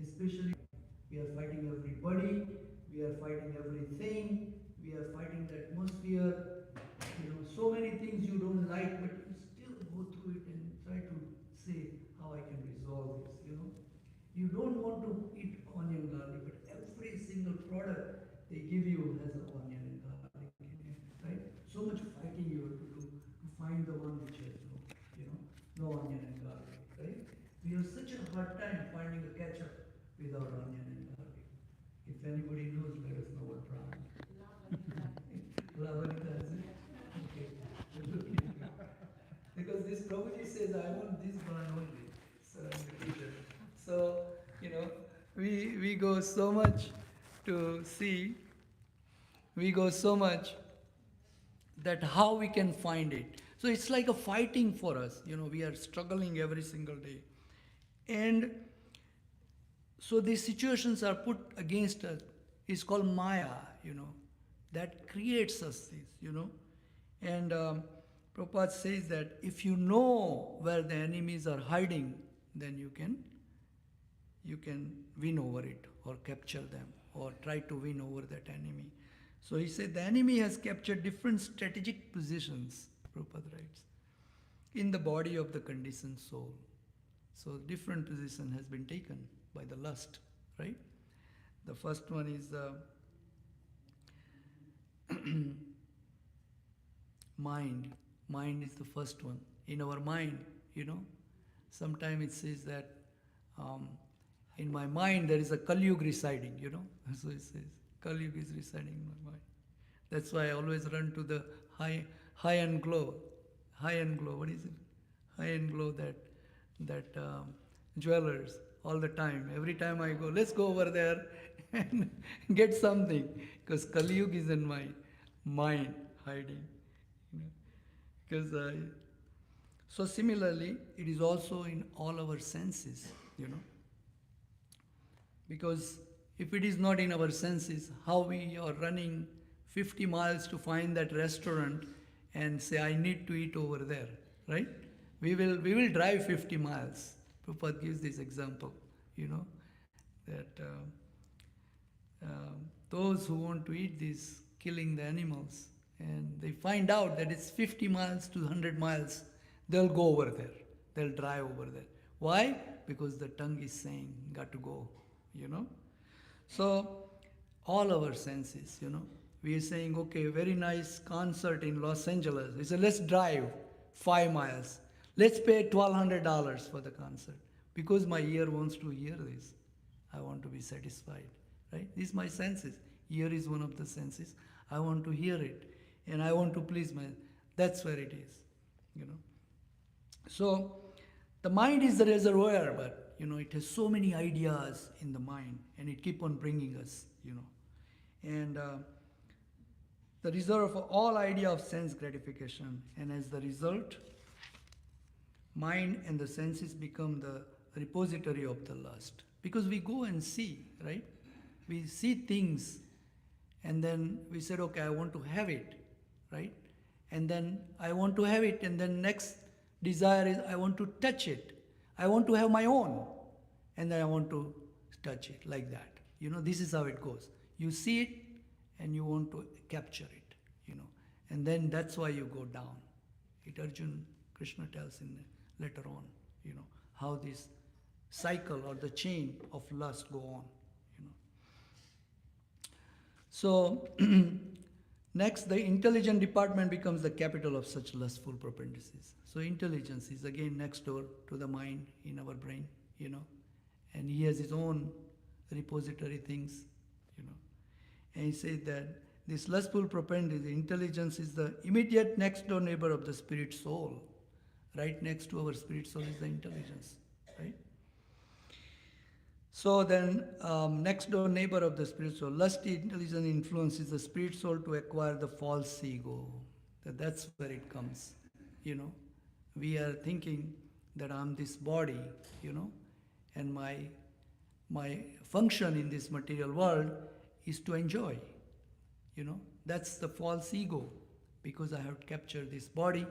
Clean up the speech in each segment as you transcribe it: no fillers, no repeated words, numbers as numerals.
especially we are fighting everybody, we are fighting everything, we are fighting the atmosphere, so many things you don't like, but you still go through it and try to say how I can resolve this. You don't want to eat onion garlic, but every single product they give you has an onion and garlic in it, right? So much fighting you have to do to find the one which has no onion and garlic, right? We have such a hard time finding a ketchup without onion and garlic. If anybody knows, let us know what brand. Lavanita, is it? Okay. Because this Prabhuji says, I want this brand only. So, so we go so much to see, we go so much that how we can find it. So it's like a fighting for us. We are struggling every single day. And so these situations are put against us. It's called Maya, that creates us this. And Prabhupada says that if you know where the enemies are hiding, then you can win over it or capture them or try to win over that enemy. So he said the enemy has captured different strategic positions, Prabhupada writes, in the body of the conditioned soul. So different position has been taken by the lust, right? The first one is mind. Mind is the first one. In our mind, sometimes it says that in my mind there is a Kali Yuga residing, So it says, Kali Yuga is residing in my mind. That's why I always run to the high and glow. High and glow, what is it? High and glow, that jewelers all the time. Every time I go, let's go over there and get something. Because Kali Yuga is in my mind hiding. Because so similarly, it is also in all our senses, Because if it is not in our senses, how we are running 50 miles to find that restaurant and say, I need to eat over there, right? We will drive 50 miles. Prabhupada gives this example, that those who want to eat this, killing the animals, and they find out that it's 50 miles to 100 miles, they'll go over there. They'll drive over there. Why? Because the tongue is saying, got to go, So, all our senses, we are saying, okay, very nice concert in Los Angeles. We say, let's drive 5 miles. Let's pay $1,200 for the concert. Because my ear wants to hear this. I want to be satisfied, right? These are my senses. Ear is one of the senses. I want to hear it. And I want to please that's where it is, So, the mind is the reservoir, but, it has so many ideas in the mind. And it keep on bringing us, And the reserve of all idea of sense gratification. And as the result, mind and the senses become the repository of the lust. Because we go and see, right? We see things and then we said, okay, I want to have it, right? And then I want to have it, and then next desire is I want to touch it. I want to have my own. And then I want to touch it like that. This is how it goes. You see it and you want to capture it, And then that's why you go down. It Arjun, Krishna tells in later on, how this cycle or the chain of lust go on, So, next, the intelligent department becomes the capital of such lustful propensities. So, intelligence is again next door to the mind in our brain, And he has his own repository things, And he said that this lustful propensity, intelligence is the immediate next door neighbor of the spirit soul. Right next to our spirit soul is the intelligence, right? So then, next door neighbor of the spirit soul, lusty intelligence influences the spirit soul to acquire the false ego. That's where it comes, We are thinking that I'm this body, and my function in this material world is to enjoy, That's the false ego, because I have captured this body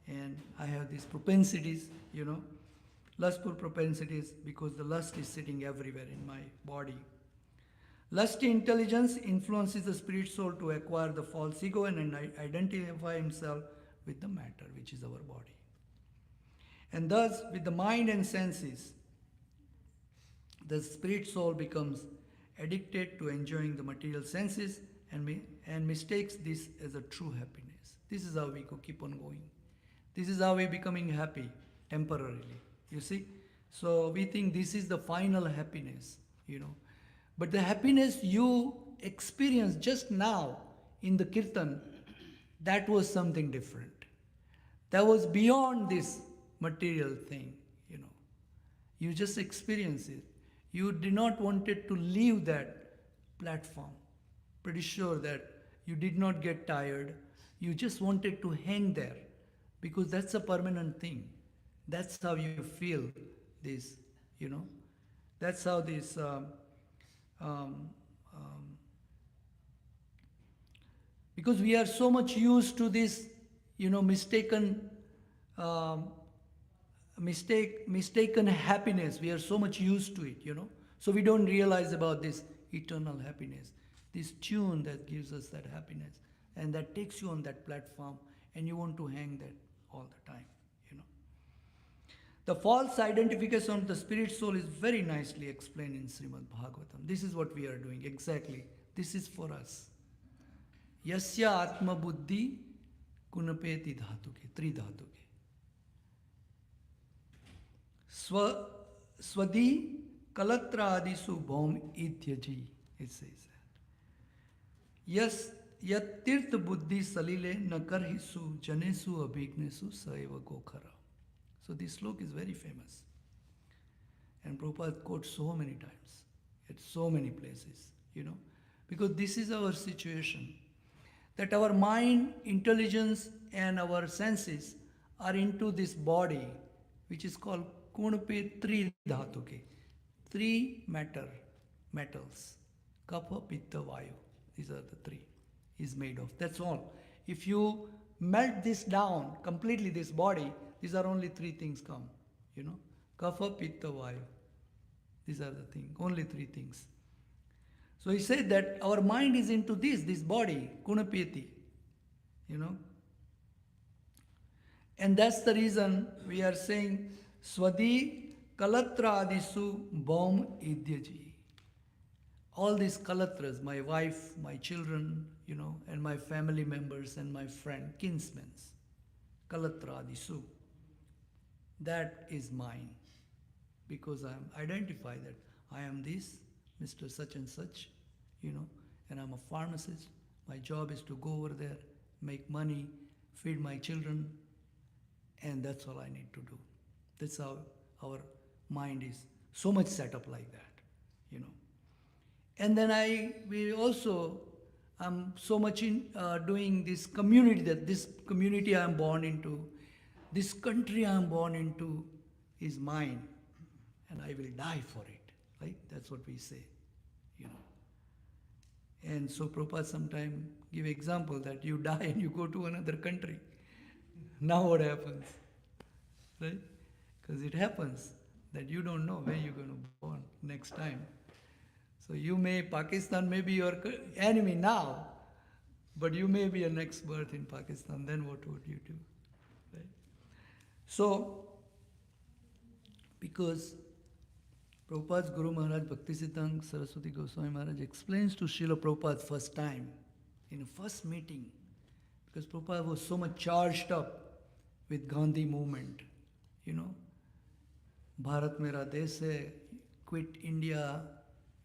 and I have these propensities, Lustful propensities, because the lust is sitting everywhere in my body. Lusty intelligence influences the spirit soul to acquire the false ego and identify himself with the matter, which is our body. And thus, with the mind and senses, the spirit soul becomes addicted to enjoying the material senses and mistakes this as a true happiness. This is how we keep on going. This is how we're becoming happy temporarily. You see? So we think this is the final happiness, you know. But the happiness you experienced just now in the kirtan, that was something different. That was beyond this material thing, you know. You just experience it. You did not wanted to leave that platform. Pretty sure that you did not get tired. You just wanted to hang there because that's a permanent thing. That's how you feel this, you know. That's how this um, um, because we are so much used to this, you know, um, mistaken happiness. We are so much used to it, you know. So we don't realize about this eternal happiness, this tune that gives us that happiness, and that takes you on that platform, and you want to hang that all the time, you know. The false identification of the spirit soul is very nicely explained in Srimad Bhagavatam. This is what we are doing exactly. This is for us. Yasya atma buddhi kunapeti dhatuke, tri dhatuke. Swadi kalatra adisu bhom idhyaji, it says that. Yes, yat tirth buddhi salile nakarhisu janesu abhignesu saiva gokhara. So this sloka is very famous. And Prabhupada quotes so many times, at so many places, you know, because this is our situation. That our mind, intelligence, and our senses are into this body, which is called Kunape Tri Dhatuke. Three metals. Kapha, Pitta, Vayu. These are the three is made of. That's all. If you melt this down completely, this body, these are only three things come. You know, Kapha, Pitta, Vayu. These are the things. Only three things. So he said that our mind is into this body, Kunapeti. You know. And that's the reason we are saying Swadi Kalatra Adisu Bom Idyaji. All these Kalatras, my wife, my children, you know, and my family members and my friend, kinsmen, Kalatra Adisu. That is mine. Because I am identified that I am this, Mr. Such and Such, you know, and I'm a pharmacist. My job is to go over there, make money, feed my children, and that's all I need to do. That's how our mind is so much set up like that, you know. And then I'm so much in doing this community, that this community I am born into, this country I am born into is mine, and I will die for it, right? That's what we say, you know. And so Prabhupada sometimes give example that you die and you go to another country. Now what happens, right? Because it happens that you don't know where you're going to born next time. So Pakistan may be your enemy now, but you may be a next birth in Pakistan. Then what would you do, right? So, because Prabhupada's Guru Maharaj Bhaktisiddhanta Saraswati Goswami Maharaj explains to Srila Prabhupada first time, in a first meeting, because Prabhupada was so much charged up with Gandhi movement, you know, Bharat Mera Desh hai, quit India,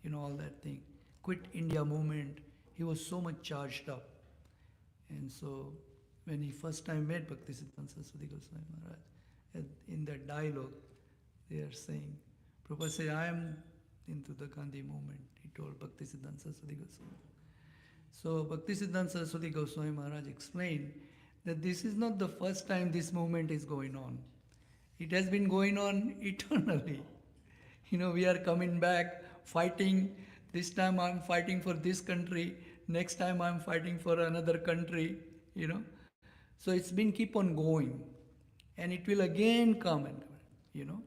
you know, all that thing, quit India movement. He was so much charged up. And so when he first time met Bhaktisiddhanta Saraswati Goswami Maharaj, in that dialogue, they are saying, Prabhupada said, I am into the Gandhi movement, he told Bhaktisiddhanta Saraswati Goswami. So Bhaktisiddhanta Saraswati Goswami Maharaj explained that this is not the first time this movement is going on. It has been going on eternally. You know, we are coming back, fighting. This time I'm fighting for this country. Next time I'm fighting for another country, you know. So it's been keep on going. And it will again come, and you know.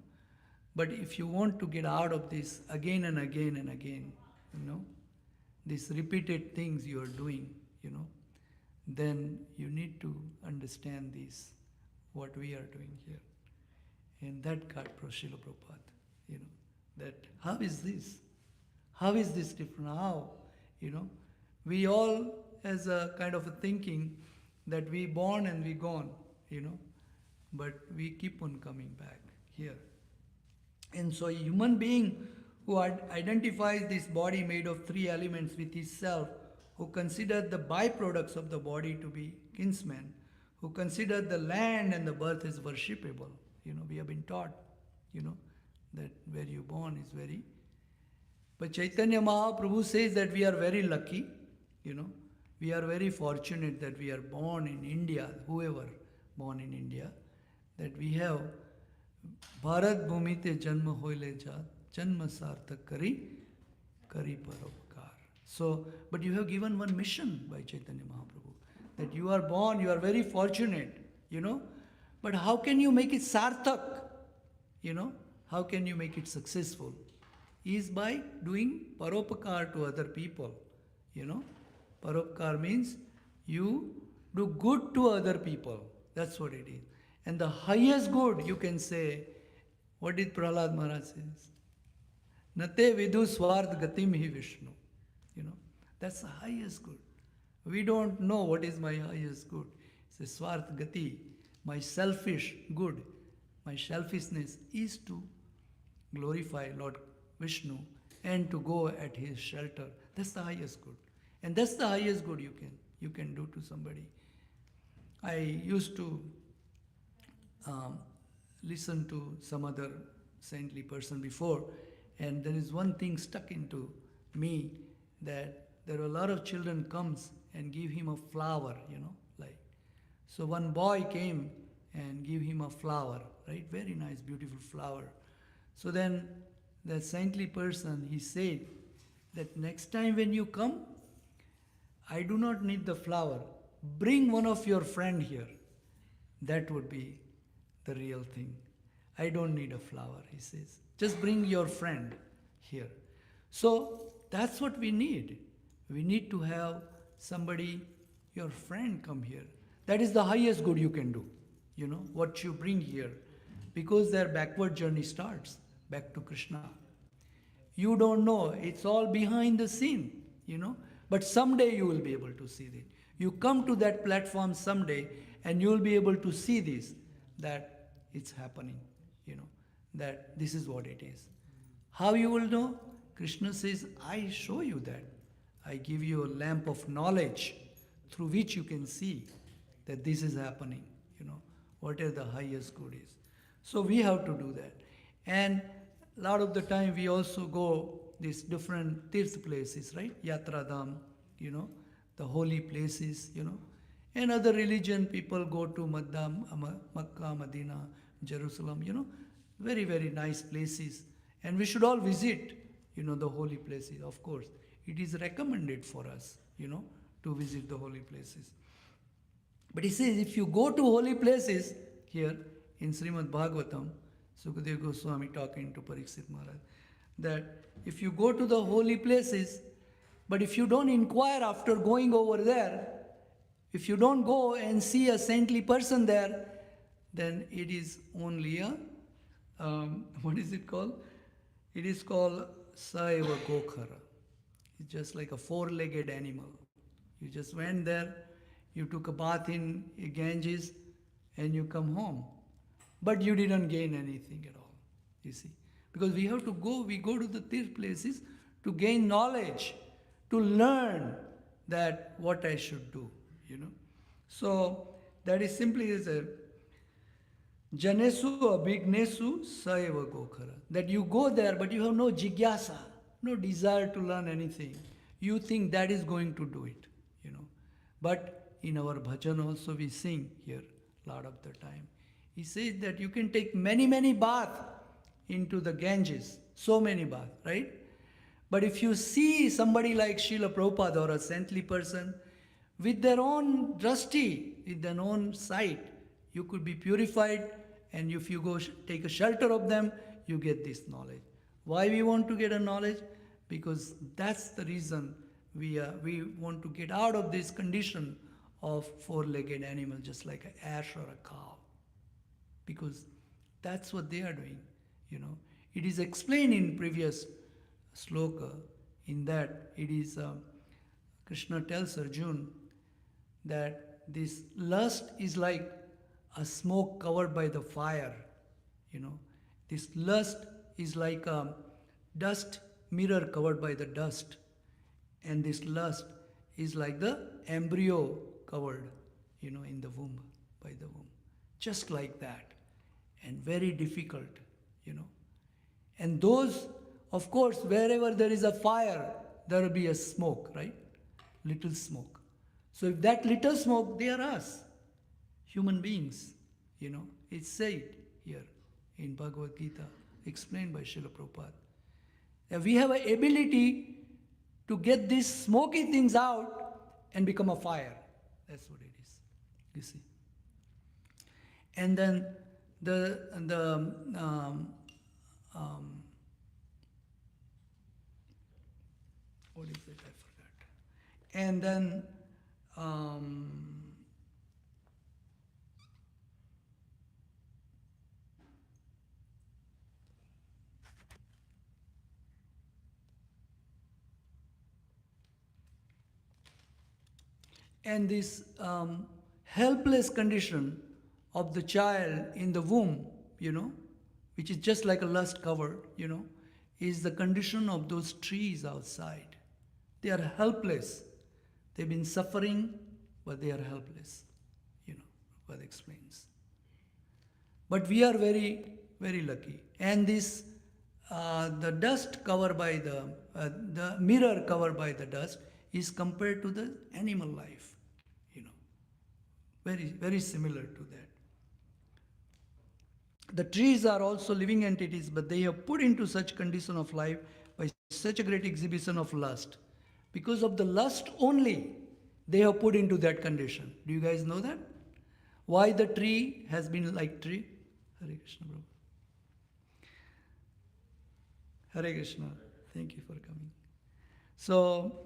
But if you want to get out of this again and again and again, these repeated things you are doing, then you need to understand this, what we are doing here. And that got Srila Prabhupada, that how is this? How is this different? How? We all as a kind of a thinking that we born and we gone, but we keep on coming back here. And so a human being who identifies this body made of three elements with his self, who considered the byproducts of the body to be kinsmen, who considered the land and the birth as worshipable. We have been taught, that where you born is very... But Chaitanya Mahaprabhu says that we are very lucky, we are very fortunate that we are born in India, whoever born in India, that we have Bharat Bhumite Janma Hoile Jat, Janma Sarthak Kari Paropkar. So, but you have given one mission by Chaitanya Mahaprabhu, that you are born, you are very fortunate, but how can you make it sarthak? How can you make it successful? Is by doing paropkar to other people, Paropkar means you do good to other people. That's what it is. And the highest good, you can say, what did Prahlad Maharaj says? Nate vidu swardh gatim hi Vishnu. That's the highest good. We don't know what is my highest good. It's a swardh gati. My selfish good, my selfishness is to glorify Lord Vishnu and to go at his shelter. That's the highest good. And that's the highest good you can do to somebody. I used to listen to some other saintly person before, and there is one thing stuck into me, that there are a lot of children comes and give him a flower, like. So one boy came and give him a flower, right? Very nice, beautiful flower. So then that saintly person, he said that next time when you come, I do not need the flower. Bring one of your friend here. That would be the real thing. I don't need a flower, he says. Just bring your friend here. So that's what we need. We need to have somebody, your friend, come here. That is the highest good you can do, what you bring here. Because their backward journey starts back to Krishna. You don't know, it's all behind the scene, but someday you will be able to see it. You come to that platform someday and you will be able to see this, that it's happening, that this is what it is. How you will know? Krishna says, I show you that. I give you a lamp of knowledge through which you can see that this is happening, whatever the highest good is. So we have to do that. And a lot of the time we also go these different tirth places, right? Yatra Dham, the holy places, And other religion people go to Makkah, Medina, Jerusalem, very, very nice places. And we should all visit, the holy places, of course. It is recommended for us, to visit the holy places. But he says, if you go to holy places, here in Srimad Bhagavatam, Sukadeva Goswami talking to Pariksit Maharaj, that if you go to the holy places, but if you don't inquire after going over there, if you don't go and see a saintly person there, then it is only a, what is it called? It is called Saeva Gokhara. It's just like a four-legged animal. You just went there, you took a bath in Ganges, and you come home. But you didn't gain anything at all, you see. Because we have to go, we go to the third places to gain knowledge, to learn that what I should do, So that is simply as a Janesu abhignesu saeva gokhara. That you go there, but you have no jigyasa, no desire to learn anything. You think that is going to do it, But in our bhajan also we sing here a lot of the time. He says that you can take many, many baths into the Ganges, so many baths, right? But if you see somebody like Srila Prabhupada or a saintly person, with their own drashti, with their own sight, you could be purified, and if you go take a shelter of them, you get this knowledge. Why we want to get a knowledge? Because that's the reason we want to get out of this condition of four-legged animal, just like an ass or a cow. Because that's what they are doing, you know. It is explained in previous sloka, in that it is Krishna tells Arjuna that this lust is like a smoke covered by the fire, you know. This lust is like a dust mirror covered by the dust, and this lust is like the embryo covered, you know, in the womb, by the womb, just like that, and very difficult, you know. And those, of course, wherever there is a fire, there will be a smoke, right? Little smoke. So if that little smoke, they are us, human beings, you know. It's said here in Bhagavad Gita, explained by Srila Prabhupada. That we have an ability to get these smoky things out and become a fire. That's what it is, you see. And then what is it? I forgot. And then and this helpless condition of the child in the womb, you know, which is just like a lust cover, you know, is the condition of those trees outside. They are helpless. They've been suffering, but they are helpless, you know, what explains. But we are very, very lucky. And this, the dust covered by the mirror covered by the dust is compared to the animal life, you know, very, very similar to that. The trees are also living entities, but they have put into such condition of life by such a great exhibition of lust. Because of the lust only, they have put into that condition. Do you guys know that? Why the tree has been like tree? Hare Krishna, Prabhu. Hare Krishna. Thank you for coming. So,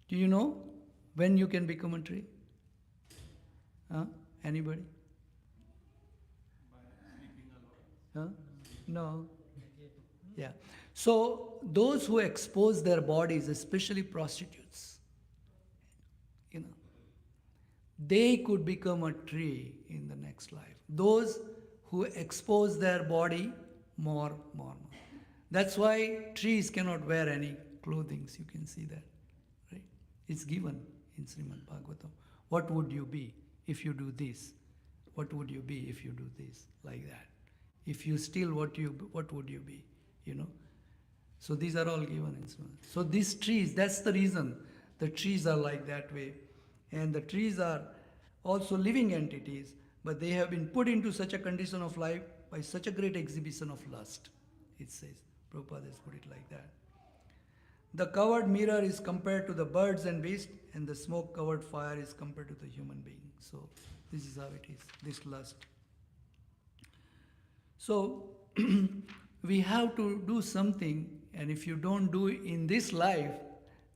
do you know when you can become a tree? Anybody? Huh? No. Yeah. So those who expose their bodies, especially prostitutes, you know, they could become a tree in the next life. Those who expose their body more. That's why trees cannot wear any clothing. You can see that, right? It's given in Srimad Bhagavatam. What would you be if you do this? What would you be if you do this? Like that. If you steal, what would you be? You know. So these are all given in Srimad. So these trees, that's the reason the trees are like that way. And the trees are also living entities, but they have been put into such a condition of life by such a great exhibition of lust. It says, Prabhupada has put it like that. The covered mirror is compared to the birds and beasts, and the smoke-covered fire is compared to the human being. So this is how it is, this lust. So we have to do something, and if you don't do it in this life,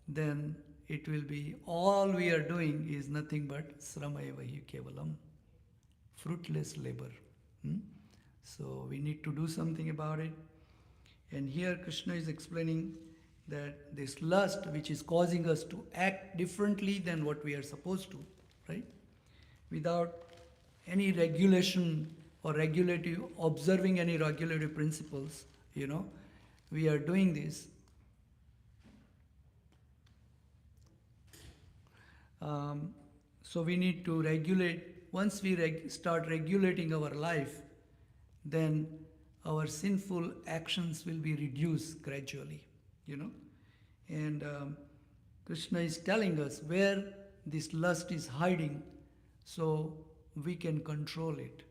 then it will be, all we are doing is nothing but sramaeva hi kevalam, fruitless labor. So we need to do something about it. And here Krishna is explaining that this lust, which is causing us to act differently than what we are supposed to, right? Without any regulation or regulative, observing any regulative principles, you know, we are doing this. So we need to regulate. Once we start regulating our life, then our sinful actions will be reduced gradually, you know. And Krishna is telling us where this lust is hiding, so we can control it.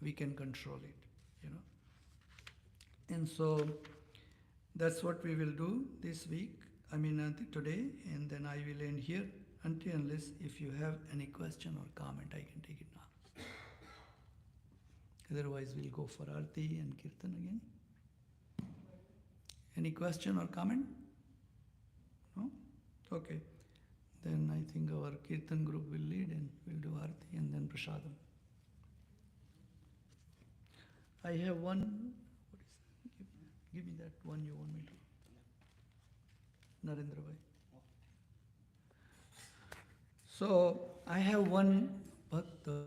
We can control it, you know. And so that's what we will do this week, today, and then I will end here unless if you have any question or comment, I can take it now. Otherwise, we'll go for Arti and Kirtan again. Any question or comment? No? Okay. Then I think our Kirtan group will lead and we'll do Arti and then Prasadam. I have one. What is that? Give me that one you want me to. Narendra Bhai. So I have one bhakta